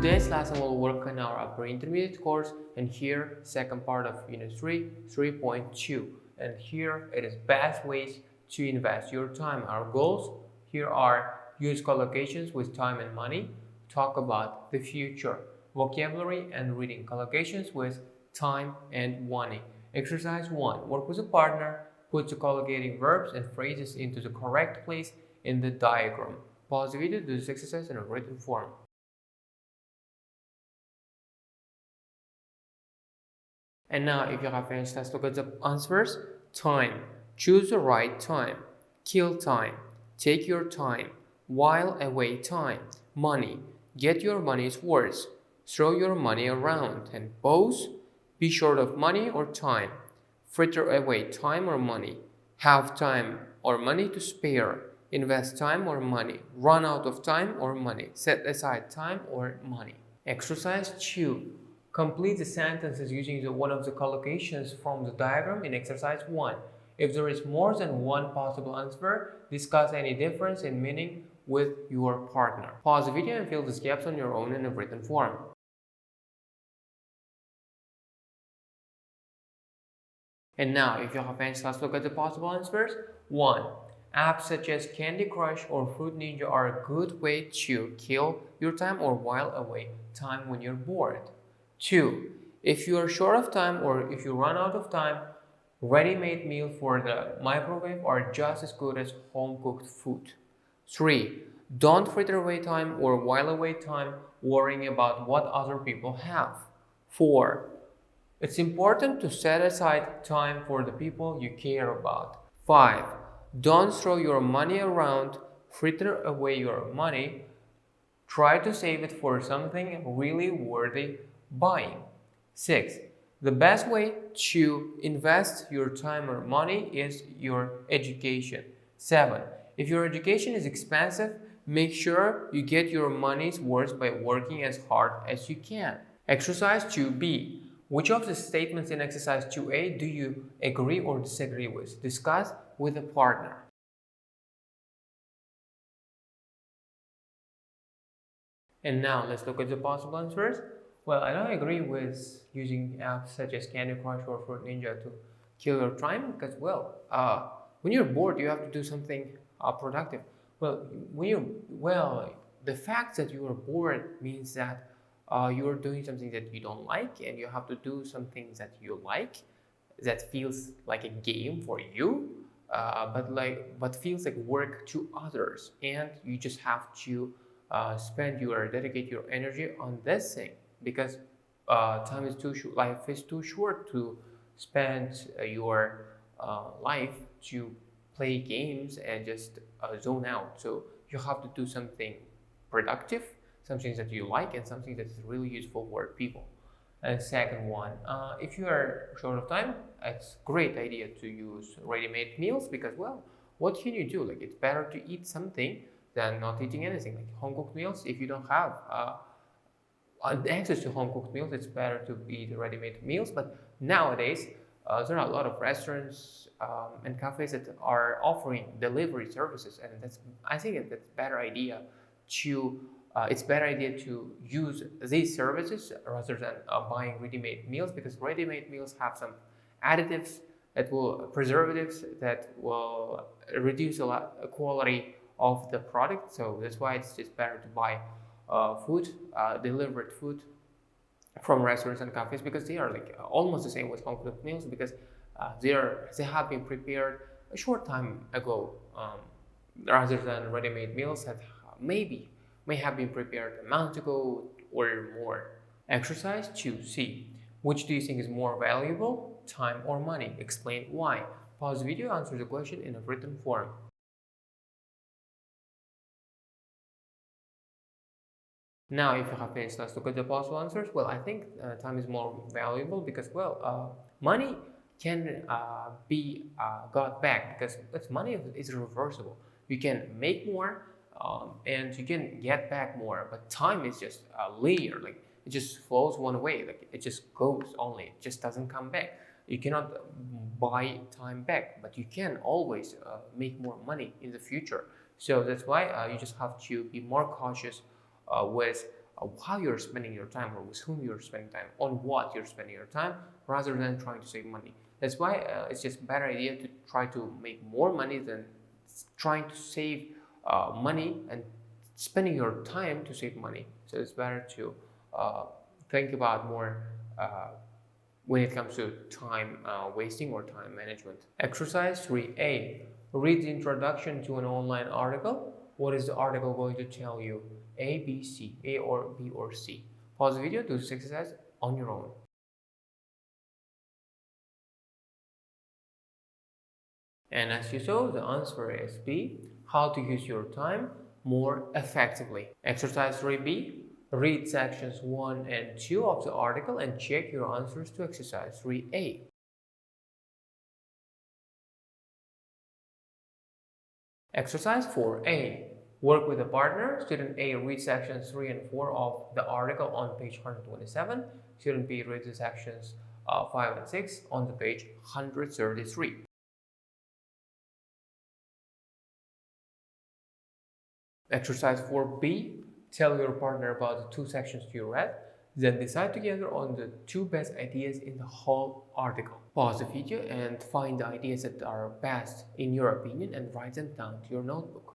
Today's lesson will work on our upper intermediate course, and here second part of unit 3, 3.2, and here it is best ways to invest your time. Our goals here are use collocations with time and money, talk about the future, vocabulary and reading collocations with time and money. Exercise 1. Work with a partner, put the collocating verbs and phrases into the correct place in the diagram. Pause the video, do this exercise in a written form. And now, if you have finished, let's look at the answers. Time. Choose the right time. Kill time. Take your time. While away time. Money. Get your money's worth. Throw your money around. And pose. Be short of money or time. Fritter away time or money. Have time or money to spare. Invest time or money. Run out of time or money. Set aside time or money. Exercise 2. Complete the sentences using one of the collocations from the diagram in exercise 1. If there is more than one possible answer, discuss any difference in meaning with your partner. Pause the video and fill the gaps on your own in a written form. And now, if you have finished, let's look at the possible answers. 1. Apps such as Candy Crush or Fruit Ninja are a good way to kill your time or while away time when you're bored. 2. If you are short of time or if you run out of time, ready-made meals for the microwave are just as good as home-cooked food. 3. Don't fritter away time or while away time worrying about what other people have. 4. It's important to set aside time for the people you care about. 5. Don't throw your money around, fritter away your money. Try to save it for something really worthy buying. 6. The best way to invest your time or money is your education. 7. If your education is expensive, make sure you get your money's worth by working as hard as you can. Exercise 2B. Which of the statements in exercise 2A do you agree or disagree with? Discuss with a partner. And now let's look at the possible answers. Well, I don't agree with using apps such as Candy Crush or Fruit Ninja to kill your time because, well, when you're bored, you have to do something productive. The fact that you are bored means that you're doing something that you don't like, and you have to do some things that you like, that feels like a game for you, but feels like work to others, and you just have to dedicate your energy on this thing. Because time is too short, life is too short to spend your life to play games and just zone out. So you have to do something productive, something that you like, and something that is really useful for people. And second one, if you are short of time, it's a great idea to use ready-made meals because, well, what can you do? Like, it's better to eat something than not eating anything. Like home-cooked meals, if you don't have access to home-cooked meals, it's better to eat ready-made meals. But nowadays, there are a lot of restaurants and cafes that are offering delivery services, and I think that's a better idea to it's better idea to use these services rather than buying ready-made meals, because ready-made meals have some additives preservatives that will reduce a lot the quality of the product. So that's why it's just better to buy delivered food from restaurants and cafes, because they are like almost the same with home cooked meals, because they have been prepared a short time ago, rather than ready-made meals that may have been prepared a month ago or more. Exercise 2C. Which do you think is more valuable, time or money? Explain why. Pause the video, answer the question in a written form. Now, if you have finished, let's look at the possible answers. Well, I think time is more valuable because, well, money can be got back, because money is reversible. You can make more and you can get back more, but time is just linear. Like, it just flows one way. Like, it just goes only. It just doesn't come back. You cannot buy time back, but you can always make more money in the future. So that's why you just have to be more cautious with how you're spending your time, or with whom you're spending time, on what you're spending your time, rather than trying to save money. That's why it's just a better idea to try to make more money than trying to save money and spending your time to save money. So it's better to think about more when it comes to time wasting or time management. Exercise 3A. Read the introduction to an online article. What is the article going to tell you? A, B, C, A or B or C. Pause the video, do this exercise on your own. And as you saw, the answer is B, how to use your time more effectively. Exercise 3B, read sections 1 and 2 of the article and check your answers to exercise 3A. Exercise 4A, work with a partner. Student A reads sections 3 and 4 of the article on page 127. Student B reads the sections 5 and 6 on the page 133. Exercise 4B, tell your partner about the 2 sections you read, then decide together on the 2 best ideas in the whole article. Pause the video and find the ideas that are best in your opinion and write them down to your notebook.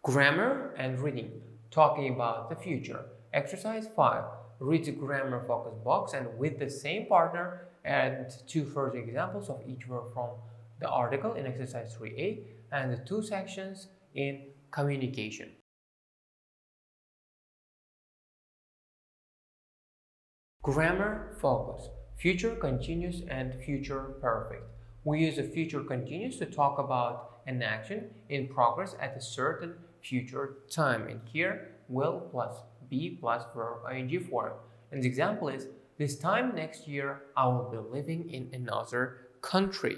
Grammar and reading, talking about the future. Exercise 5, read the grammar focus box and with the same partner add 2 further examples of each verb from the article in exercise 3A and the 2 sections in communication. Grammar focus, future continuous and future perfect. We use the future continuous to talk about an action in progress at a certain future time. And here, will plus be plus verb ing form. And the example is, this time next year, I will be living in another country.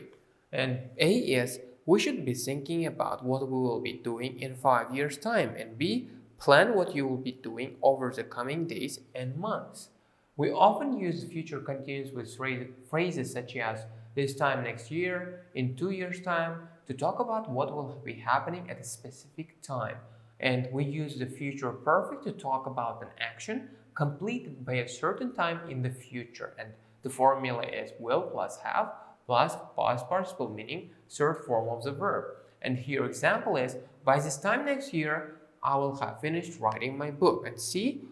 And A is, we should be thinking about what we will be doing in 5 years' time. And B, plan what you will be doing over the coming days and months. We often use future continuous with phrases such as this time next year, in 2 years' time, to talk about what will be happening at a specific time. And we use the future perfect to talk about an action completed by a certain time in the future. And the formula is will plus have plus past participle, meaning third form of the verb. And here example is, by this time next year, I will have finished writing my book. And C,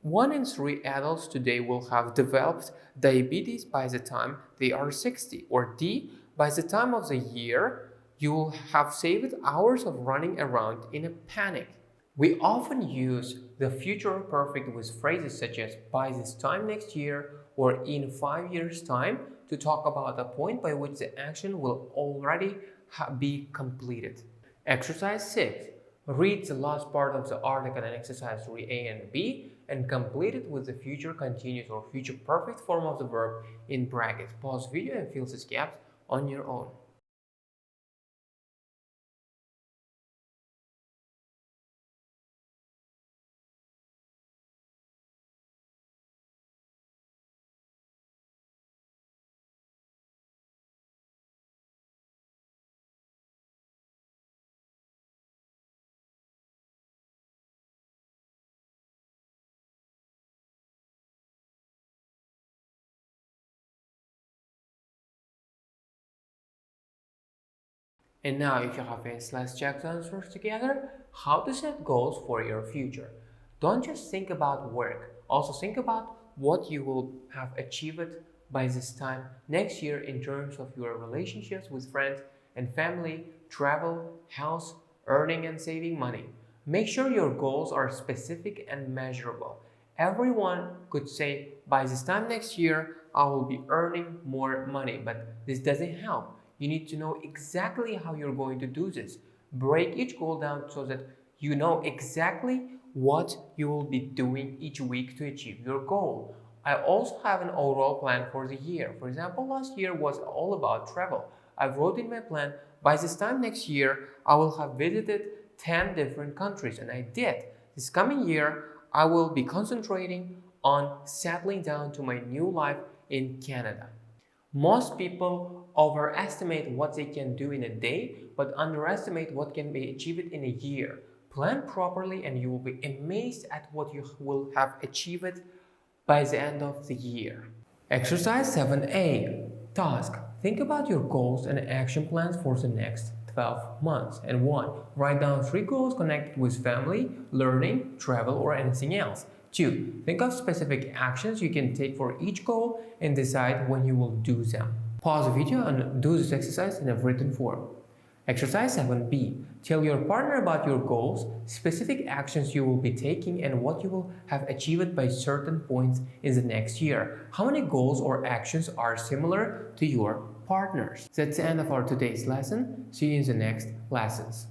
1 in 3 adults today will have developed diabetes by the time they are 60. Or D, by the time of the year, you will have saved hours of running around in a panic. We often use the future perfect with phrases such as by this time next year or in 5 years' time to talk about a point by which the action will already be completed. Exercise 6. Read the last part of the article in exercise 3A and B and complete it with the future continuous or future perfect form of the verb in brackets. Pause the video and fill these gaps on your own. And now if you have finished, let's check the answers together. How to set goals for your future. Don't just think about work. Also think about what you will have achieved by this time next year in terms of your relationships with friends and family, travel, health, earning and saving money. Make sure your goals are specific and measurable. Everyone could say, by this time next year, I will be earning more money, but this doesn't help. You need to know exactly how you're going to do this. Break each goal down so that you know exactly what you will be doing each week to achieve your goal. I also have an overall plan for the year. For example, last year was all about travel. I wrote in my plan, by this time next year, I will have visited 10 different countries, and I did. This coming year, I will be concentrating on settling down to my new life in Canada. Most people overestimate what they can do in a day, but underestimate what can be achieved in a year. Plan properly and you will be amazed at what you will have achieved by the end of the year. Exercise 7A. Task. Think about your goals and action plans for the next 12 months. And 1. Write down 3 goals connected with family, learning, travel, or anything else. 2. Think of specific actions you can take for each goal and decide when you will do them. Pause the video and do this exercise in a written form. Exercise 7B. Tell your partner about your goals, specific actions you will be taking, and what you will have achieved by certain points in the next year. How many goals or actions are similar to your partner's? That's the end of our today's lesson. See you in the next lessons.